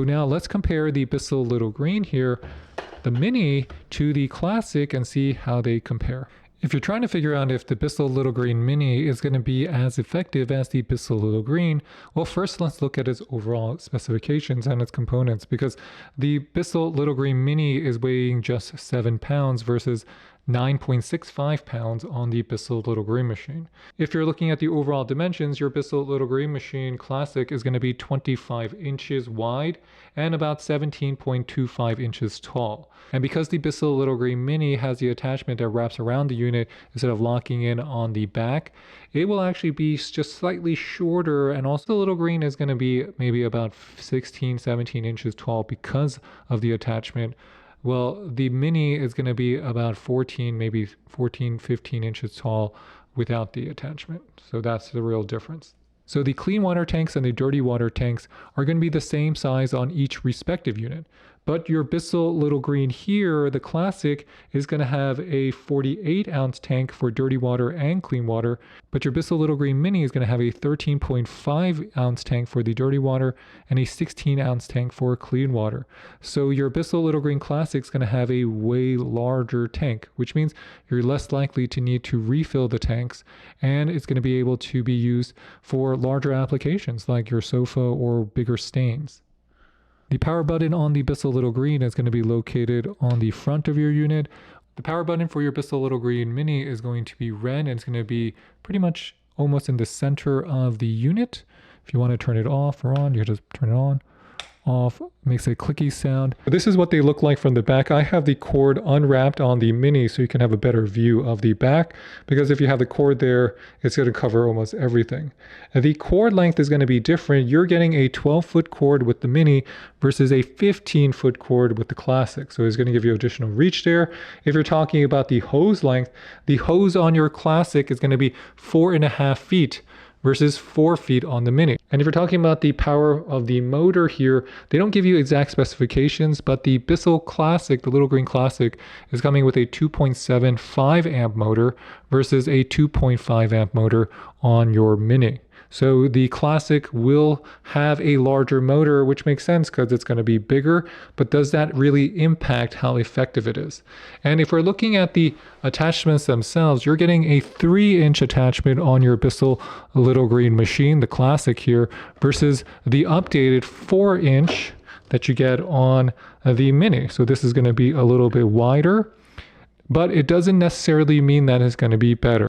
So now let's compare the Bissell Little Green here, the Mini, to the Classic and see how they compare. If you're trying to figure out if the Bissell Little Green Mini is going to be as effective as the Bissell Little Green, well, first let's look at its overall specifications and its components, because the Bissell Little Green Mini is weighing just 7 pounds versus 9.65 pounds on the Bissell Little Green machine. If you're looking at the overall dimensions, your Bissell Little Green machine Classic is going to be 25 inches wide and about 17.25 inches tall. And because the Bissell Little Green Mini has the attachment that wraps around the unit instead of locking in on the back, it will actually be just slightly shorter, and also the Little Green is going to be maybe about 16, 17 inches tall because of the attachment. Well, the Mini is going to be about 14, maybe 14, 15 inches tall without the attachment. So that's the real difference. So the clean water tanks and the dirty water tanks are going to be the same size on each respective unit. But your Bissell Little Green here, the Classic, is going to have a 48-ounce tank for dirty water and clean water. But your Bissell Little Green Mini is going to have a 13.5-ounce tank for the dirty water and a 16-ounce tank for clean water. So your Bissell Little Green Classic is going to have a way larger tank, which means you're less likely to need to refill the tanks, and it's going to be able to be used for larger applications like your sofa or bigger stains. The power button on the Bissell Little Green is going to be located on the front of your unit. The power button for your Bissell Little Green Mini is going to be red, and it's going to be pretty much almost in the center of the unit. If you want to turn it off or on, you just turn it on, off, makes a clicky sound. This is what they look like from the back. I have the cord unwrapped on the Mini so you can have a better view of the back, because if you have the cord there, it's going to cover almost everything. And the cord length is going to be different. You're getting a 12-foot cord with the Mini versus a 15-foot cord with the Classic. So it's going to give you additional reach there. If you're talking about the hose length, the hose on your Classic is going to be 4.5 feet versus 4 feet on the Mini. And if you're talking about the power of the motor here, they don't give you exact specifications, but the Bissell Classic, the Little Green Classic, is coming with a 2.75 amp motor versus a 2.5 amp motor on your Mini. So the Classic will have a larger motor, which makes sense because it's going to be bigger, but does that really impact how effective it is? And if we're looking at the attachments themselves, you're getting a 3-inch attachment on your Bissell Little Green machine, the Classic here, versus the updated 4-inch that you get on the Mini. So this is going to be a little bit wider, but it doesn't necessarily mean that it's going to be better.